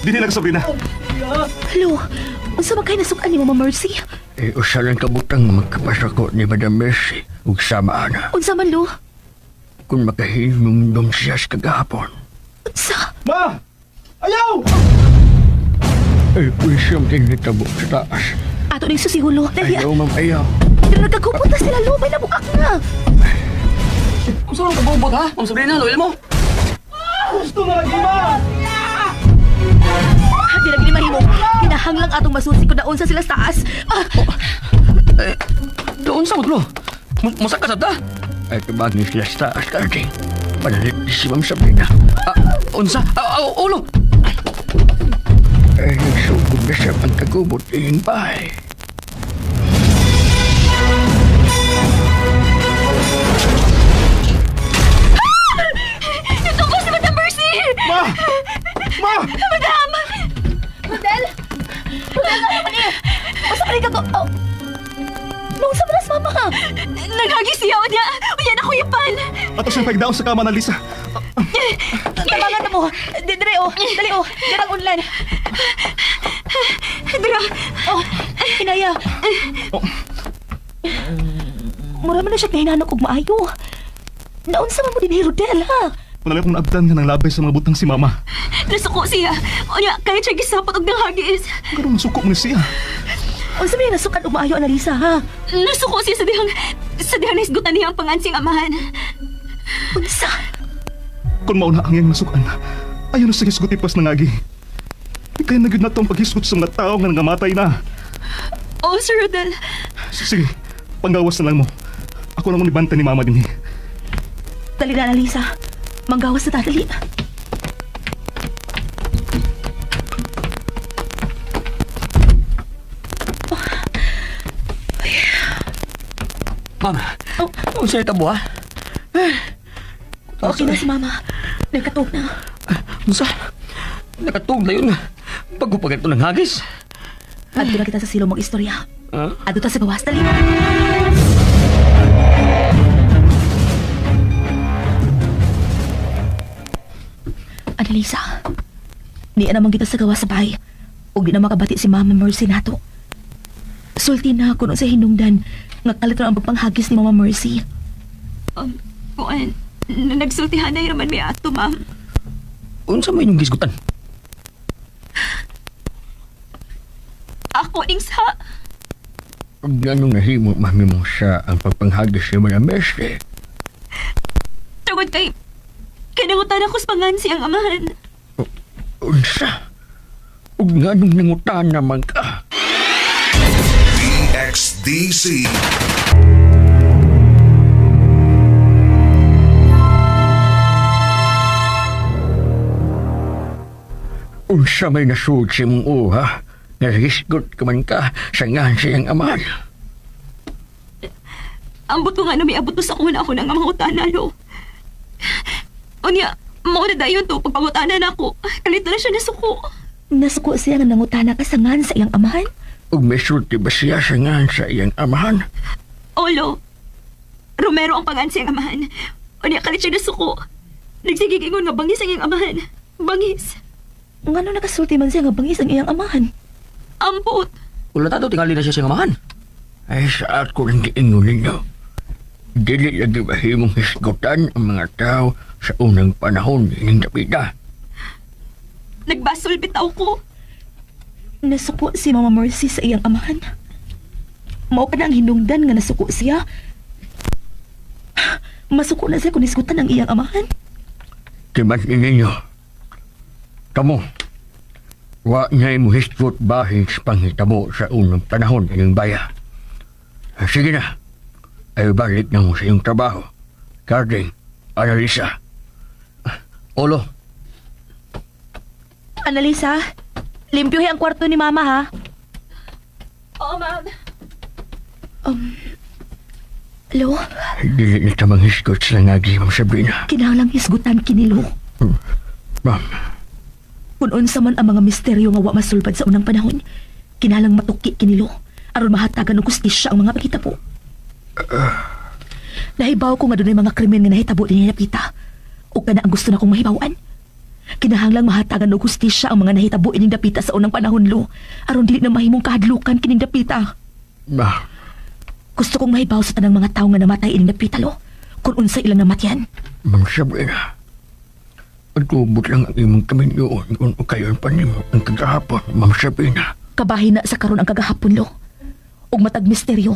Dili lang, Sabrina. Lo, unsa man kay nasukan ni Mama Mercy? Usa lang kabutang magkapasako ni Madam Mercy ug sama na. Unsa man, Lo? Kung makahinumdum siya sa kagahapon. Unsa? Ma! Ayaw! Wisam din nitabo sa taas. Ato ning susihulo. Dali. Ayaw, ma'am, ayaw. Pero nagkagupunta sila, Lo. May nabukak na. Kung saan ka bubot, ha? Ma'am Sabrina, loyal mo. Gusto na lagi, ma! Di lagi ni mahimo. Hinahanglang atong masusi ko daon sa sila sa taas. Doon sa maglo. Masak ka sa ta? Ay, kabagin sila sa taas, Karding. Panalit si Ma'am Sabrina. Unsa? Ulo! Ay, nagsugod na siya ang kagubot iyong bahay. Ito ko si Madam Mercy! Ma! Ma! Madam! Rodel! Rodel, ano pa niya? Masa pa rin ka to? Oh. Nung sa malas, Mama! Naghagi siya o niya! Uyan ako yapan! Ato siya pagdaon sa kama ng Lisa. Tabangan na mo! Dire o! Dali o! Dirang unlan! Dira! Oh! Inaya! Mura man na siya kahinahanap og maayo. Naunsa man mo din ni Rodel, ha? Wala akong naabdan nga ng labay sa mga butang si Mama. Nasuko siya! O niya, kahit siya gisapot og nanghagis! Karoon masuko mo ni siya. Unsa may nasukan og maayo, Annalisa, ha? Nasuko siya sa dihang naisgutan niya ang pangansing amahan. Unsa? Kung mauna ang iyang nasukan, ayaw na sa hisguti pas nangagi. Kaya nagyod na itong paghisgot sa mga tao nga nangamatay na. Oh, Sir Rodel. Sige, panggawas na lang mo. Ako lang mo nibanta ni Mama din. Dali na, Annalisa. Manggawas na tatali. Ma'am, unsa itabo, ha? Okay na si Mama. Nagkatog na. Unsa? Nakatog na yun. Pagkupagat ito ng hagis. Adto na kita sa silong mong istorya. Adto ta sa gawas. Dali. Annalisa, di naman kita sa gawas sa bahay. Huwag di na makabati si Mama Mercy nato. Sulti na ako sa hinungdan nga kalito ang pagpanghagis ni Mama Mercy. Kuan, nagsultihan na naman may ato, ma'am. Unsa may inyong gisgutan? Ako ning sa... Kung ganong nahimo, mami mo siya ang pagpanghagis ni Madam Mercy. Tungod kay... Kinangutan ako sa pangansi ang amahan. Unsa? Kung ganong nangutan naman ka. DXDC. Unsa may nasud si mong uha? Nahisgot ka man ka sa ngan siyang amahan. Ambot ko nga na may abot sa kuna ako ng amangutana, lo. O niya, mauna dayon to, pagpangutanan ako. Kalito na siya nasuko. Nasuko siya nga nangutana ka sa ngan sa iyang amahan? Ug may sulti ba siya sa ngan sa iyang amahan? Olo, Romero ang pangansi ang amahan. O niya, kalit siya nasuko. Nagsigigingon nga bangis ang iyang amahan. Bangis. Ngano nakasulti man siya nga bangis ang iyang amahan? Ambot. Wala tato, tingali na siya siyang amahan. Ay, saat ko rin giingon ninyo. Dili lagi mahimong hisgutan ang mga tao sa unang panahon ng Dapita. Nagbasol bitaw ko. Nasuko si Mama Mercy sa iyang amahan. Mao pa na ang hinungdan nga nasuko siya. Masuko na siya kung isgutan ang iyang amahan. Timan ninyo. Kamu, wa niya'y mo hisgot bahin sa panghitabo sa unang panahon ng baya. Sige na, ay balik na mo sa iyong trabaho. Karding, Annalisa. Olo, Annalisa, limpyohin ang kwarto ni Mama, ha? Oo, ma'am. Lo, Dili na tamang hisgot sila nagi, Ma'am Sabrina. kinahanglang isgutan kinilo. Ma'am, Kung unsa man ang mga misteryo nga wa masulbad sa unang panahon, kinahanglang matuki kinilo aron mahatagan og kustisya ang mga pakitabo. Nahibaw ko nga dunay mga krimen nga nahitabo dinhi napita. O kana ang gusto na kong mahibawan. Kinahanglang mahatagan og hustisya ang mga nahitabo ining dapita sa unang panahon lo. Aron dili na mahimong kahadlukan kining dapita. Bah, Gusto kong mahibaw sa tanang mga tao nga namatay ining dapita lo. Kung unsa ilang namatyan. Ma'am Sabrina, agubot lang ang imong kaminyoon kung kayon pa nimo ang kagahapon, Ma'am Sabrina. Kabahin na sa karon ang kagahapon lo. Ug matag misteryo,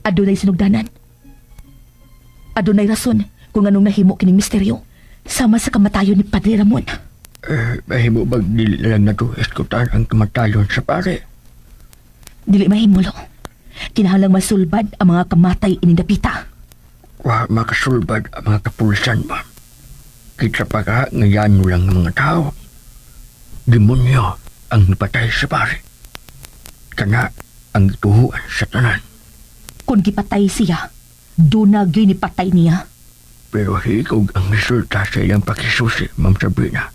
adunay sinugdanan. Adunay rason kung anong nahimo kining misteryo sama sa kamatayon ni Padre Ramon. Mahimo bag dili na lang nato eskutan ang kamatayon sa pare. Dili mahimo lo. Kinahanglang masulbad ang mga kamatay ining dapita. Wa makasulbad ang mga kapulisan, ma'am. Kita pa ka ngayon mo lang ang mga tao. Demonyo ang napatay sa pare. Kana ang tuhuan sa tanan. Kung gipatay siya, dunag yun ipatay niya. Pero higog ang resulta sa ilang pakisusi, Ma'am Sabrina.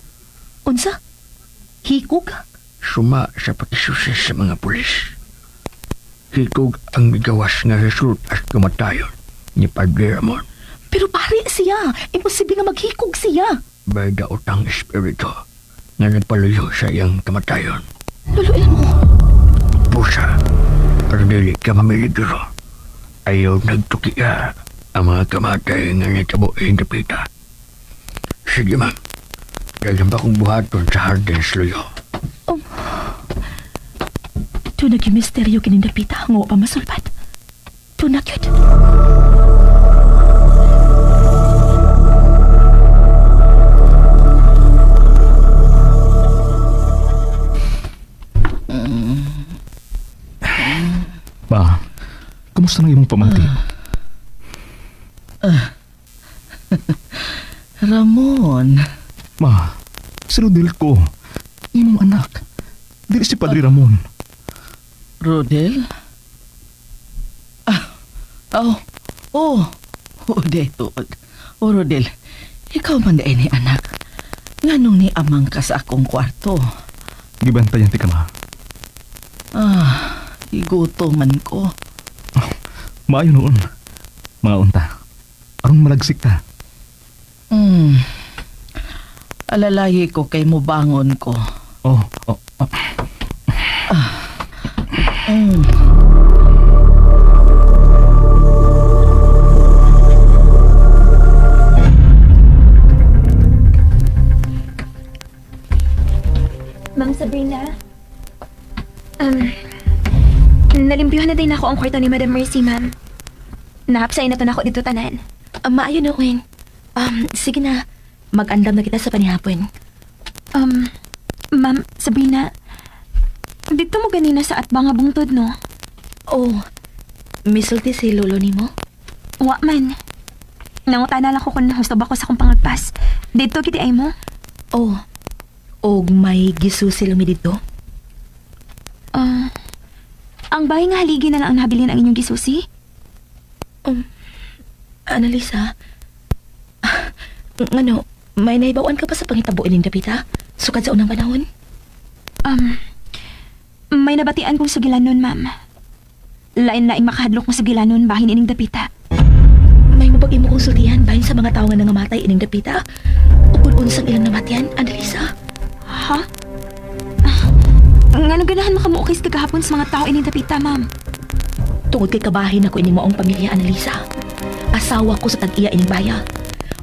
Unsa? Hikog? Suma sa pakisusi sa mga pulis. Higog ang migawas nga resulta sa kamatayon ni Padre Ramon. Pero pare siya, imposible nga maghikog siya. May daotang espiritu na nagpaluyo sa iyang kamatayon. Lolo mo. Pusa, pero dili ka mamiligro. Ayaw nagtukiya ang mga kamatay nga natabo ang dapita. Sige, ma'am. Dagan ba kong buhaton sa Hardens Luyo? Tunag yung misteryo kining dapita, nga pa masulbad. Tunag yun. Ma, kumusta na imong pamangkin? Ramon, Ma, si Rodel ko. Imong anak. Dili si Padre Ramon. Rodel? Deto. Rodel, ikaw man daay ni anak. Nganong ni amang ka sa akong kwarto? Gibantayan ti ka, ma. Iguto man ko. Maayo noon. Mga unta. Aron malagsik ta. Alalayi ko kay mo bangon ko. Oh. Ma'am Sabrina, nalimpyuhan na din ako ang kwarto ni Madam Mercy, ma'am. Nahapsay na to na ako dito tanan. Maayo na, Win. Sige na. Mag-andam na kita sa panihapon. Ma'am Sabrina, dito mo ganina sa atbang nga bungtod, no? Oh, misulti si lolo ni mo? Wa man. Nangutana lang ko kung husto ba ko sa kong pangagpas. Dito kiti ay mo? Oh, og may gisusi lumi dito? Ang bahay nga haligi na lang ang nabilin ang inyong gisusi? Annalisa, ngano, may naibawan ka pa sa pangitabo ining dapita? Sukad sa unang panahon? May nabatian kong sugilanon, ma'am. Lain-laing makahadlok mo sugilanon bahin ining dapita. May mabag mo konsultihan bahin sa mga tao nga nangamatay ining dapita? O kung unsang ilang namatyan, Annalisa? Ha? Nga ganahan makamuukis kagahapon sa mga tao ining dapita, ma'am. Tungod kay kabahin ako ining moong pamilya, Annalisa. Asawa ko sa tag-iya ining baya.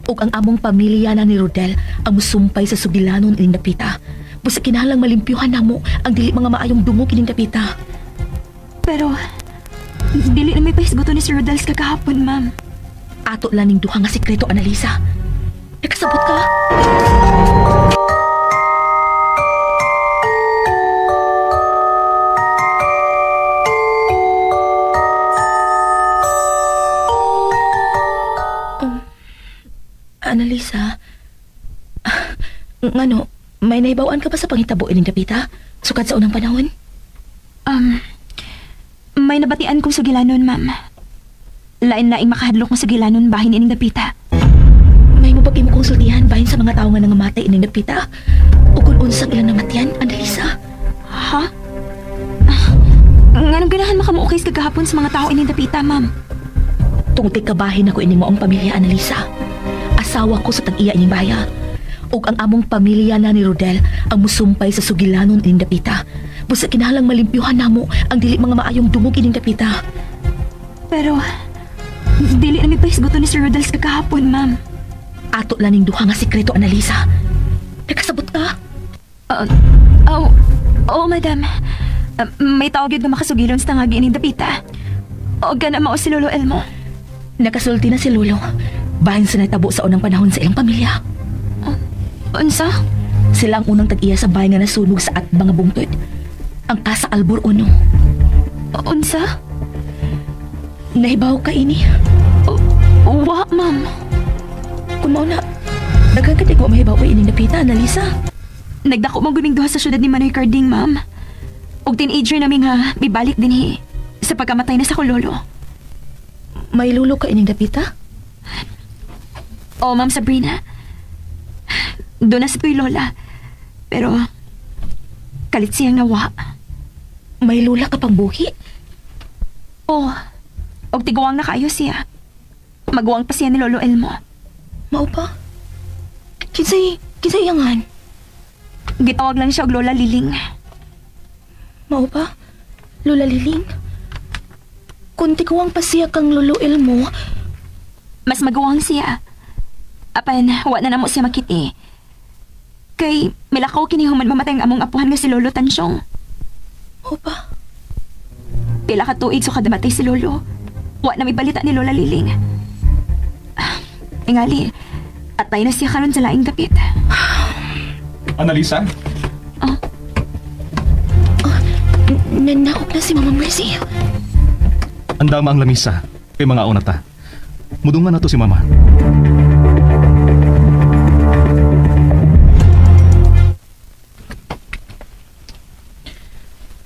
Ug ang among pamilya na ni Rodel ang musumpay sa sugilanon ining dapita. Busa kinahanglang malimpyuhan namo ang dili mga maayong dungo kining dapita. Pero, dili na may pahisguto ni Sir Rodel sa kagahapon, ma'am. Ato lang ning duha nga sikreto, Annalisa. Nakasabot ka? Annalisa, ngano, may naibawaan ka pa sa pangitabo ining dapita? Sukad sa unang panahon? May nabatian kong sugilanon, ma'am. Lain-laing makahadlok ng sugilanon bahin ining dapita. May mabagi mo konsultihan bahin sa mga tao nga nangamatay ining dapita? O kung unsang ilang namatyan, Annalisa? Ha? Nganong ganahan makamuukis kagahapon sa mga tao ining dapita, ma'am? Tungod kay kabahin ako ining moong pamilya, Annalisa. Asawa ko sa tag-iya ining baya. ug ang among pamilya na ni Rodel ang musumpay sa sugilanon ining dapita. Busa kinahanglang malimpyuhan namo ang dili mga maayong dungog ining dapita. Pero, dili na may pahisguto ni Sir Rodel sa kakahapon, ma'am. Ato lang ning duha nga sikreto, Annalisa. Nakasabot ka? Oo, madam. May tawag yun nga makasugilon sa tangagi ining dapita. O gana mao si Lolo Elmo. Nakasulti na si Lolo. Bahin sa natabo sa unang panahon sa ilang pamilya. Unsa? Sila ang unang tag-iya sa bahay nga nasunog sa at mga bungtod. Ang Casa Albor Uno. Unsa? Nahibaw ka ini? Wa, ma'am. Kung mauna, nagkakatig mo mahibaw ka ining napita, Annalisa. Nagdako mong guming duha sa syudad ni Manoy Carding, ma'am. Og teenager namin nga, bibalik din sa pagkamatay na sa kulolo. May lulo ka ining napita? Oo, Ma'am Sabrina. Doon na sa tuy lola. Pero, kalit siyang nawa. May lula ka pang buhi? Oo. Og tiguang na kayo siya. Maguwang pa siya ni Lolo Elmo. Mao pa? Kinsay iyangan? Gitawag lang siya og Lola Liling. Mao pa? Lola Liling? Kung tiguang pa siya kang Lolo Elmo, Mas maguwang siya. Apan, wa na namo siya makiti. Kay, milakaw kinihuman mamatay ang among apuhan nga si Lolo Tansyong. mao pa? Pila ka tuig so kadamatay si Lolo. Wa na may balita ni Lola Liling. Ingali, atay na siya karon sa laing dapit. Annalisa? Nanakop na si Mama Mercy. Andama ang lamisa. Kay mga una ta. Mudungan na to si Mama.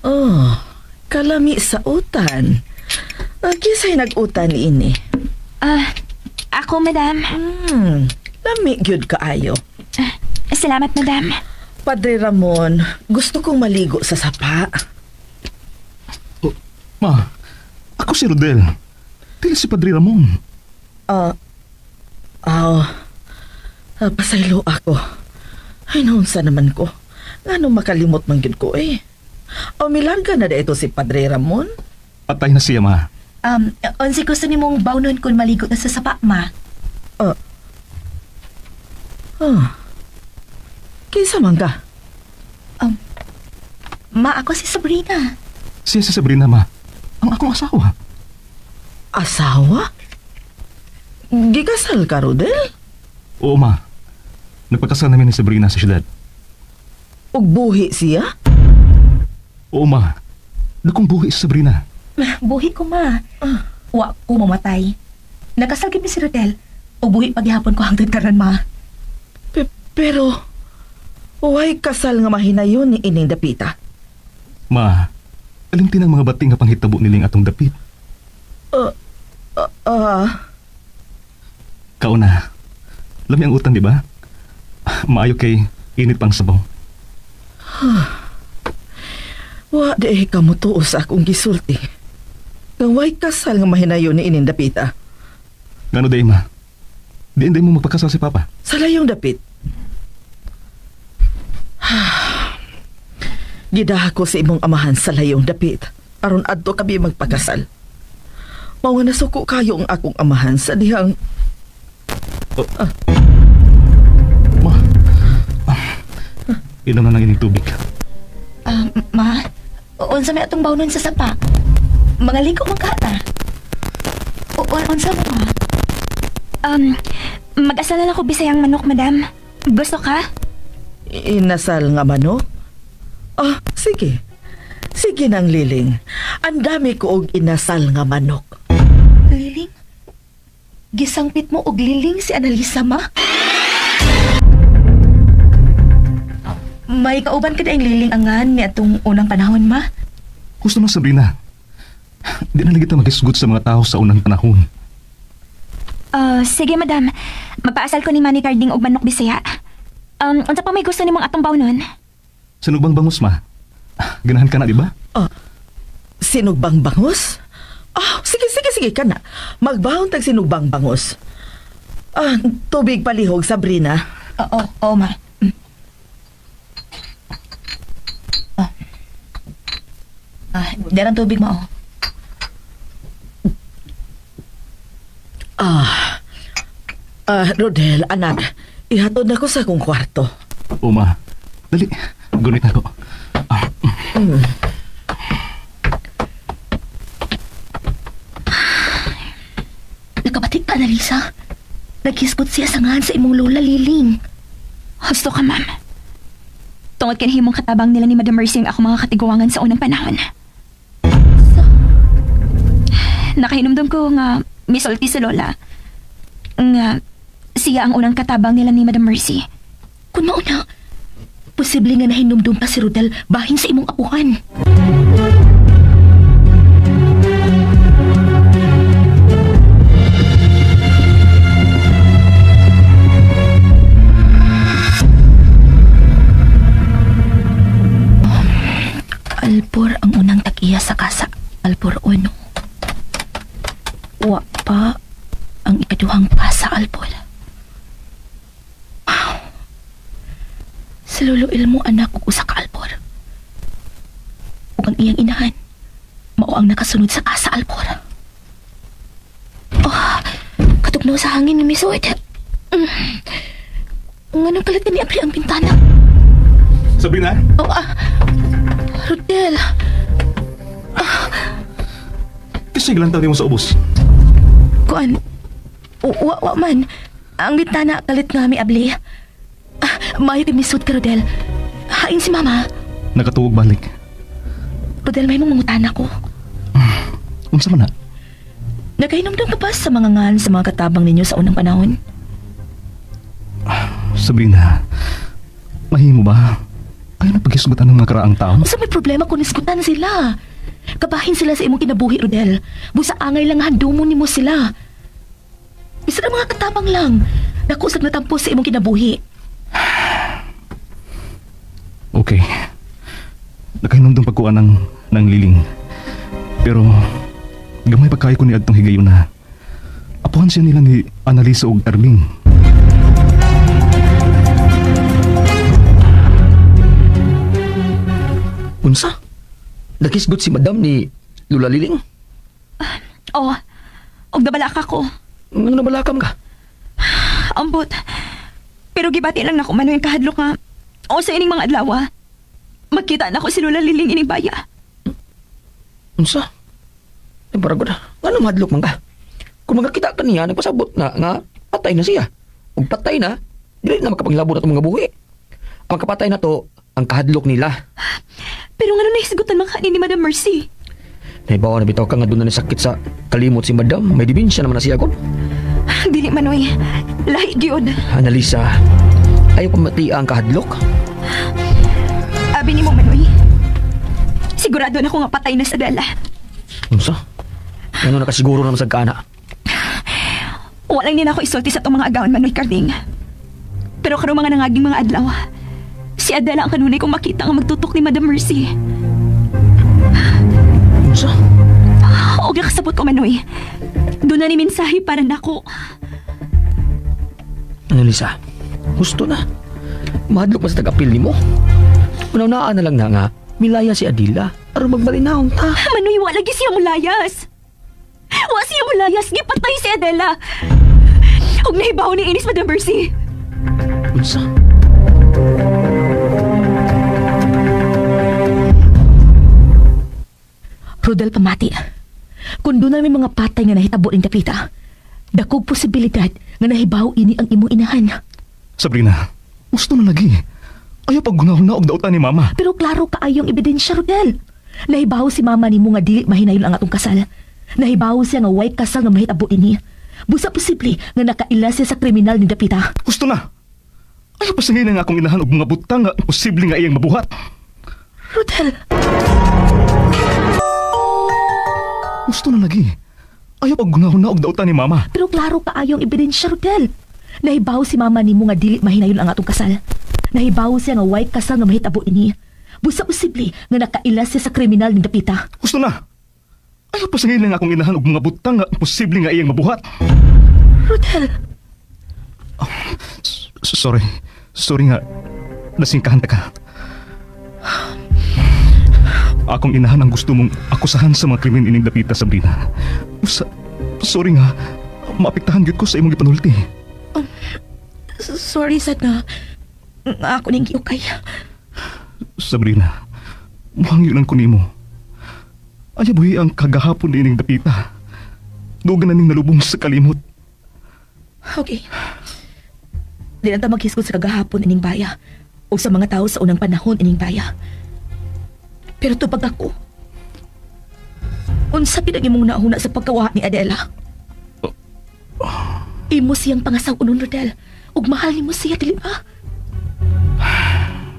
Oh, kalami sa utan. Kisay nag-utan ini. Ako, madam. Lami gyud kaayo. Salamat, madam. Padre Ramon, gusto kong maligo sa sapa. Ma, ako si Rodel. Dili si Padre Ramon. Pasaylo ako. Ay, naunsa naman ko. Ngano makalimot man gyud ko eh. Milarga na ito si Padre Ramon. Patay na siya, Ma. Onsi gusto ni mong bawnon kung maligo na sa sapa, Ma. Kisa man ka? Ma, ako si Sabrina. Siya si Sabrina, Ma. Ang akong asawa. Asawa? Gigasal ka, Rodel? Oo, Ma. Nagpakasal namin ni Sabrina sa syudad. Ug buhi siya? Oo, Ma. Nakong buhi si Sabrina. Buhi ko, Ma. Wa ko mamatay. Nakasalgip ni si Rodel. O buhi paghihapon ko hangtod karon, Ma. Pero, why kasal nga mahinayon ni ining dapita? Ma, alimtin ang mga bating nga panghitabo niling atong dapit. Kauna, lami ang utang, di ba? Maayo kay init pang sabaw. Wa de ka mo tuo sa akong gisulti. Nga why kasal nga mahinayon ni ining dapita? Ngano day, Ma? Diin mo magpakasal si Papa. Sa layong dapit. Gidaha ko sa imong amahan sa layong dapit aron adto kami magpakasal. Mao nga nasuko kayo ang akong amahan sa dihang Ma, inom na ng ining tubig. Ma, unsa may atong bawnon sa sapa? Mga ligo magkata. Unsa mo, Ma? Mag-asala lang ko bisayang manok, madam. Gusto ka? inasal nga manok. Sige. Sige nang Liling. Ang dami ko og inasal nga manok. Liling? Gisangpit mo og liling si Annalisa, Ma? May kauban ka daing liling angan ni atong unang panahon, Ma? Gusto mo, Sabrina? Di na lagi ta magisgot sa mga tao sa unang panahon. Sige, madam. Magpaasal ko ni Manny Carding og manok bisaya. Unsa pa may gusto nimong atong bawnon? Sanugbang bangus, Ma. Ganahan ka na, di ba? Sinugbang bangus? Sige ka na. Magbahon tag sinugbang bangus. Tubig palihog, Sabrina. Oo, ma. Darang tubig mo, oh. Rodel, anak, ihatod na ko sa akong kwarto. Uma, dali. Gunit ako. Nakabatik ka, Annalisa. Naghisgot siya sa ngahan sa imong lola, Liling. Husto ka, ma'am. Tungod kinahimong katabang nila ni Madam Mercy ang ako mga katiguangan sa unang panahon. Nakahinumdum ko nga misulti si Lola. Nga siya ang unang katabang nila ni Madam Mercy. Kung mauna, posible nga nahinumdum pa si Rodel bahin sa imong apuhan. Alpor ang unang tagiya sa kasa. Alpor 1. Wa pa ang ikaduhang pasa, Alpor. Si Lolo Ilmo anak ug usa ka Alpor. Ug ang iyang inahan mao ang nakasunod sa kasa, Alpor. Katugnaw sa hangin ni Misuit. Nganong kalit ni Apri ang bintana? Sabrina? Rodel. Kasi lang tayo mo sa ubos. Kuan. Wa man. Ang bintana kalit nga mi abli. Mayo timisod ka, Rodel. Hain si Mama. Nakatuog balik. Rodel, may mong mangutana ko. Unsa man na? Nagainomdom ka ba sa mga ngan sa mga katabang ninyo sa unang panahon? Sabrina, mahimo ba? Ayaw na paghisgutan ng mga karaang tao? Sa may problema kung nisgutan sila. Kabahin sila sa imong kinabuhi, Rodel. Busa angay lang handumon nimo sila. Isa na mga katabang lang. Nakusag na tampo sa imong kinabuhi. Okay. Nakahinumdong pagkuan ng Liling. Pero, gamay pa kayo ko ni Adtong higayon na apuhan siya nila ni Annalisa ug Erling. Unsa? Nakisgot si Madam ni Lula Liling? Oo. Og nabalaka ko. Ano nabalakam ka? Ambot. Pero gibati lang nako mano yung kahadlok nga. O sa ining mga adlaw. Magkita na ko si Lula Liling ining baya. Unsa? Ay baragod. Ano mahadlok man ka? Kung magkita ka niya, nagpasabot na nga patay na siya. Kung patay na, dili na makapaglabo na itong mga buhi. Ang kapatay na to, ang kahadlok nila. Pero nga nahisigutan mga ni Madam Mercy. Naibawa na bitaw ka nga doon na sakit sa kalimot si Madam. May dementia naman na siya kon. Dili manoy. Lahi gyud. Annalisa, ayaw pamati ang kahadlok. Abi ni mo manoy. Sigurado na ko nga patay na sa dala. Unsa? Ano nakasiguro naman sa kana? Walang din ako isulti sa itong mga agawan manoy Carding. Pero karong mga nangaging mga adlaw, si Adela ang kanunay kong makita ang magtutok ni Madam Mercy. Unsa? O kasabot ko manoy. Doon na ni mensahe para nako. Annalisa, gusto na. Mahadlok pa sa tagapil ni mo. Unaw-naan na lang na nga, milaya si Adila aron magbalinaon ta. Manoy, wala lagi siya mulayas. Wa siya mulayas, gipatay si Adela. Huwag nahibaw ni Inis, Madam Mercy. Unsa? Rodel, pamati. Kung doon na may mga patay nga nahitabo ng dapita, dakog posibilidad nga nahibaw ini ang imong inahan. Sabrina, gusto na lagi. Ayaw paggunahon na og dautan ni Mama. Pero klaro kaayong ebidensya, Rodel. Nahibaw si Mama nimo nga dili mahinayon ang atong kasal. Nahibaw siya nga way kasal nga mahitabo ini. Busa posible nga nakaila siya sa kriminal ni dapita. Gusto na. Ayaw pa singin nga akong inahan og mga butang nga imposible nga iyang mabuhat. Rodel, Gusto na lagi. Ayaw paggunahon na og dautan ni Mama. pero klaro kaayong ebidensya, Rodel. Nahibaw si Mama nimo nga dili mahinayon ang atong kasal. Nahibaw siya nga way kasal nga mahitabo ini. Busa posible nga nakaila siya sa kriminal ni dapita. Gusto na. Ayaw pa singin nga akong inahan og mga butang nga imposible nga iyang mabuhat. Rodel, Sorry. Sorry nga, nasingkahan ta ka. Akong inahan ang gusto mong akusahan sa mga krimen ining dapita, Sabrina. Sorry nga, maapektahan gyud ko sa imong gipanulti. Sorry sad nga. Nga ako ning giukay. Sabrina, mahangyo lang ko nimo. Aya buhi ang kagahapon ining dapita. Dugan na ning nalubong sa kalimot. Okay. Di na ta maghisgot sa kagahapon ining baya o sa mga tao sa unang panahon ining baya. Pero tupag ako, unsa pinag imong nauna sa pagkawa ni Adela? Imo siyang pangasawa-unon, Rodel, ug mahal nimo siya, dili ba?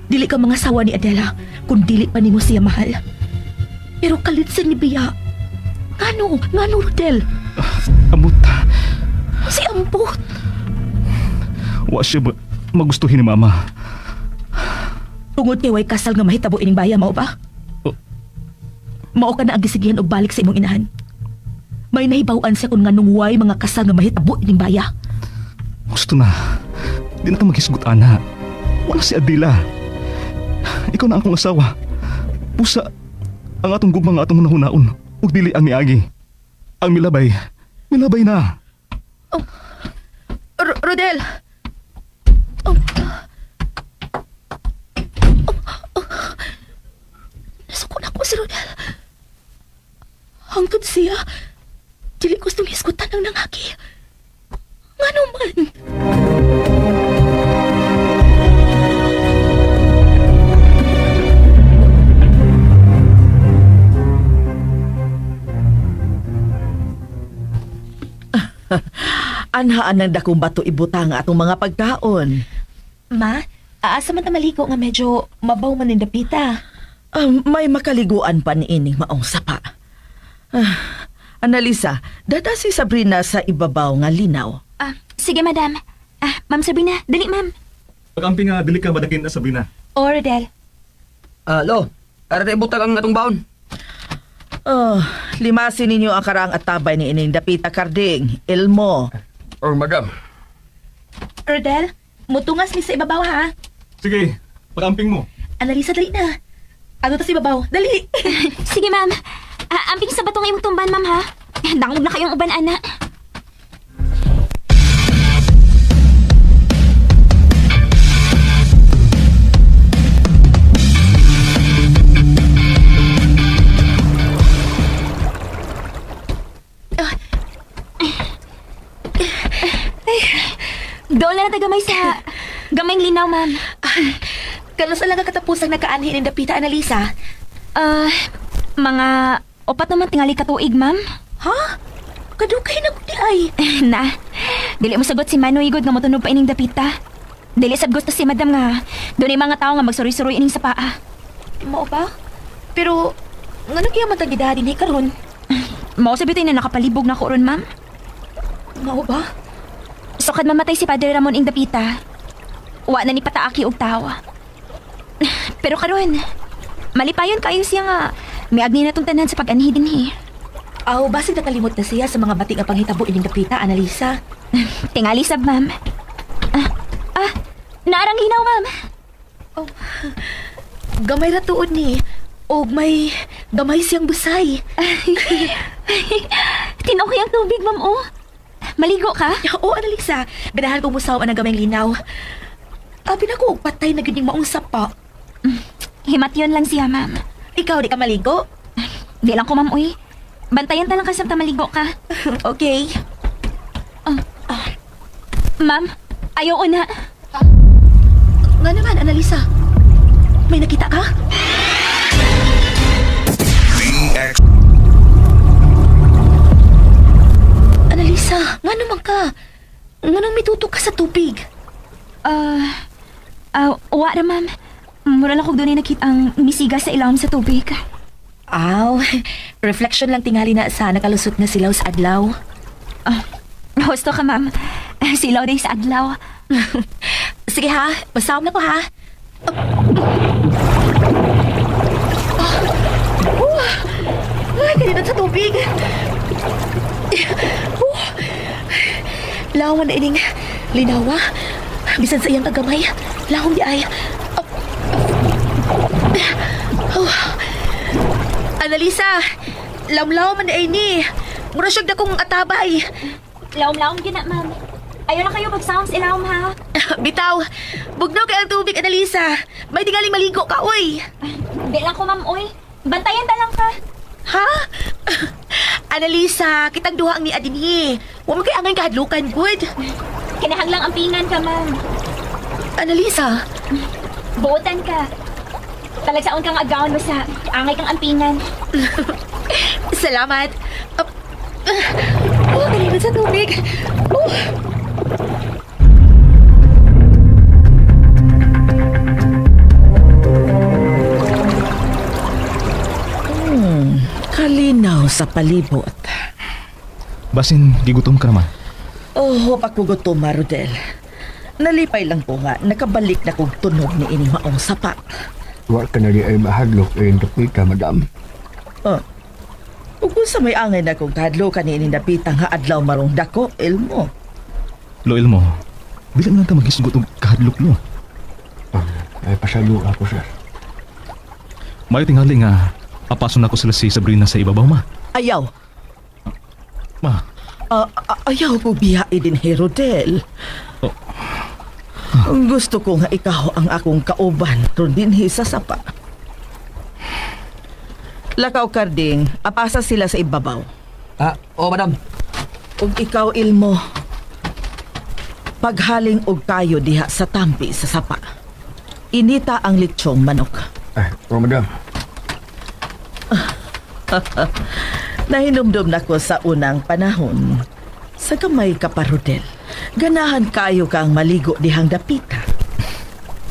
Dili ka mangasawa ni Adela kung dili pa nimo siya mahal. Pero kalitsin ni Bia. Ngano, Rodel? Amot, Si Ambot. wa siya ba magustuhin ni Mama? Tungod kay way kasal nga mahitabo ining baya, mao ba? Oh. Mao ka na ang gisigihan og balik sa imong inahan. May nahibaw-an siya kung nganong way mga kasal nga mahitabo ining baya. Gusto na. Di na ta maghisgot, ana. Wala si Adela. Ikaw na akong asawa. Pusa, ang atong gugma nga atong nahunaon. Ug dili ang miagi. Ang milabay na. Rodel! Nasukon ako si Rodel. Hangtod siya, dili gustong hisgutan ng nangagi. Ngano man? Anhaan ng dakong bato ibutang atong mga pagkaon. Ma, aasa man ta maligo nga medyo mabaw man yung dapita. May makaliguan pa ni ining maong sapa. Annalisa, dada si Sabrina sa ibabaw nga linaw. Sige, madam. Ma'am Sabrina, dali, ma'am. Pag-amping nga, dili ka madakin na, Sabrina. O, Rodel. Lo, ara na ibutang ang atong baon. Limasin ninyo ang karaang atabay ni ining dapita karding. Elmo. Oh, madam. Rodel, mutungas mi sa ibabaw ha. Sige, pag-amping mo. Annalisa, dali na. Ano ta sa ibabaw? Dali! Sige, ma'am. Amping sa batong imong tumban, ma'am, ha? Dangog na kayong uban, ana. Doon na tagamay sa gamayng linaw, ma'am. Kalusa lang ang katapusang nakaanhin ng dapita, Annalisa. Mga 4 naman tingali katuig, ma'am. Ha? Kadukay na gudi ay. Na, dili mo sagot si Manoy igod nga matunog pa ining dapita. Dili sad gusto si madam nga doon mga tao nga magsuroy-suroy ining sa paa. Mao ba? Pero, ngano kaya matagidadi ni karon? Mao sabi tayo na nakapalibog na ko ron, ma'am. Mao ba? So kad mamatay si Padre Ramon ing dapita, wa na ni pataaki og tawa. Pero karon, malipayon kayo siya nga may agni na tong tanan sa pag-anhi dinhi. Aw, basig nakalimot na siya sa mga batik nga panghitabo ining dapita, Annalisa. Tingali sab, ma'am. Naarang hinaw, ma'am. Oh, gamay ra tuod ni. O may gamay siyang busay. Tinukoy ang tubig, ma'am, oh. Maligo ka? Oo, Annalisa. Ganahan kong musaw ang gamayng linaw. Abi na ko, patay na gining maong sapa. Himatyon lang siya, ma'am. Ikaw, di ka maligo? Di lang ko, ma'am, uy. Bantayan ta lang kasi ta maligo ka. Okay. Ma'am, ayaw una. Nga naman, Annalisa. May nakita ka? Annalisa, nga naman ka. Nga nang mitutok ka sa tubig. Wa ra, ma'am. Mura lang kog doon nakita ang misiga sa ilawom sa tubig. Aw, reflection lang tingali na sa nakalusot na silaw sa adlaw. Husto ka, ma'am. Silaw day sa adlaw. Sige ha, masawam na ko ha. Ay, kanina sa tubig. Lawan na ining linawa. Bisan sa iyang kagamay, Lahom di ay. Oh. Annalisa, lamlaw man ay ni. Mura siya na kong atabay. Laom-laom yun na, ma'am. Ayaw na kayo mag-sounds ilawom, ha? Bitaw, bugnaw kay ang tubig, Annalisa. May tingaling maligo ka, oy. Hindi lang ko, ma'am, oy. Bantayan ta lang ka. Ha? Annalisa, kitang duha ang ni Adini. Huwag mo kay angay kahadlukan, good. Kinahanglang ampingan ka, ma'am. Annalisa, Buotan ka. Talagsaon kang agawan mo sa angay kang ampingan. salamat. Nalibad sa tubig. Kalinaw sa palibot. Basin, gigutom ka naman. Oh, pakugutom, Rodel. Nalipay lang ko nga, nakabalik na kong tunog ni ining maong sapa. Wa ka na di ay mahadlok ay Dapita, madam. Oh. Ug kung sa may angay na kong kadlo ka ni ining dapitang nga adlaw marong dako, ilmo. Loel mo, bilang lang ka maghisgot og kahadlok no. Ay pasalo ako, sir. Mayo tingali nga apason ako sila si Sabrina sa ibabaw, ma. Ayaw. Ma, Ayaw ko biyae din, Rodel. Oh. Gusto ko nga ikaw ang akong kauban ron dinhi sa sapa. Lakaw, Karding, apasa sila sa ibabaw. Madam. Ug ikaw, Ilmo, paghaling og kayo diha sa tampi sa sapa. Inita ang litsyong manok. Madam. Nahinumdum na ko sa unang panahon. Sa gamay ka pa, Rodel. Ganahan kayo kang maligo dihang dapita.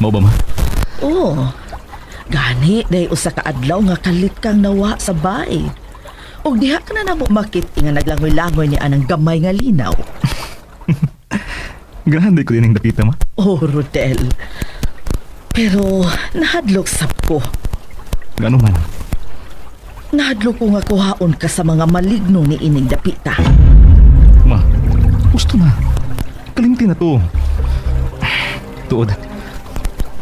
mao ba, ma? Oo. Gani, dahi usa ka adlaw nga kalit kang nawa sa bahay. Og diha ka na namo makit nga naglangoy-langoy ni anang gamay nga linaw. Ganahan ko din ang Dapita, ma. Oh, Rodel. Pero nahadlok sap ko. Gano man. Nahadlok ko nga kuhaon ka sa mga maligno ni ining dapita. Ma, gusto na. Kalimti na to. Tuod.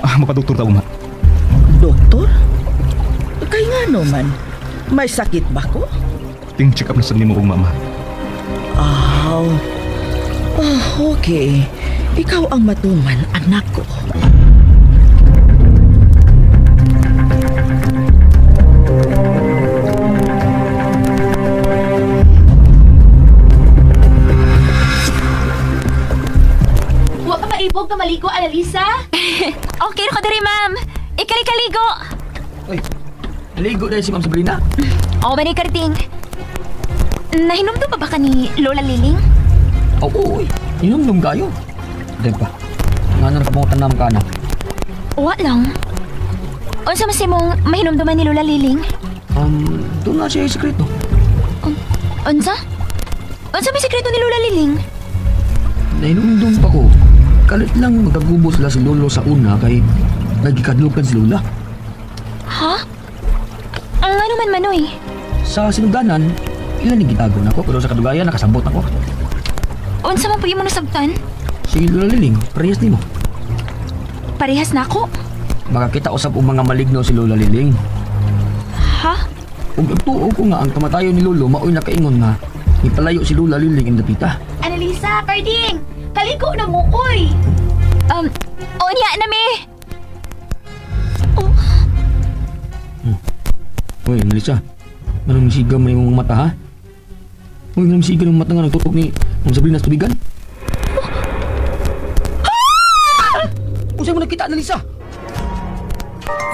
Mapadoktor ta, ma. Doktor? Kay nga naman, may sakit ba ko? Ting check up na sa nimo og mama. Oh, okay. Ikaw ang matuman, anak ko. huwag ka maibog na maligo, Annalisa. Okay ra ko diri, ma'am. Ikali-kaligo. Uy, naligo dahil si Ma'am Sabrina. O ba ni Karding? Nahinumdum pa ba ka ni Lola Liling? Oo, inumdum kayo. Dahil pa, nga na nakapungutan naman ka na. Wa lang. Unsa man si mong mahinumduman ni Lola Liling? Doon nga siya yung sekreto. Unsa? Unsa may sekreto ni Lola Liling? Nainumdum pa ko. Kalit lang magkagubo sila si Lolo sa una kay nagkikadlukan si Lola. Ha? Ang ano man manoy? Sa sinuganan, ilan ni gitago na ko pero sa kadugayan nakasabot ako. Unsa man pagi mo nasabtan? Si Lola Liling, parehas nimo. Parehas na ako. Makakita usab og mga maligno si Lola Liling. Ha? Ug tuo ko nga ang kamatayon ni Lolo maoy nakaingon nga ipalayo si Lola Liling ang dapita. Annalisa, Karding, kaliko na mo, oy. Onya na me. Uy, Melissa, anong misigaw mo yung mata ha? Uy, anong misigaw ng mata nga nagtutok ni Ma'am Sabrina sa tubigan? Usay mo nakita, Melissa?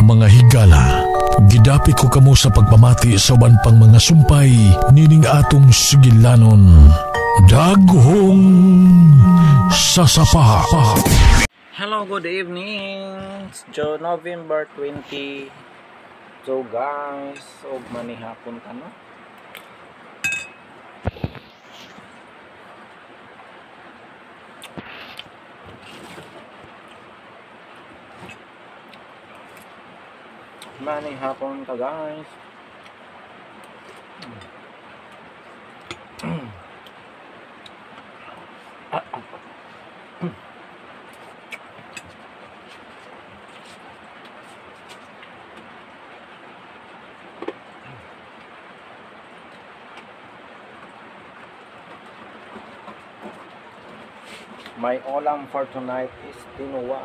Mga higala, gidapi ko kamo sa pagpamati sa uban pang mga sumpay nining atong sigilanon. Daghong sasapa. Hello, good evening. It's November 20. So guys, manihapon ka no? Manihapon ka guys. My ulam for tonight is tinoa.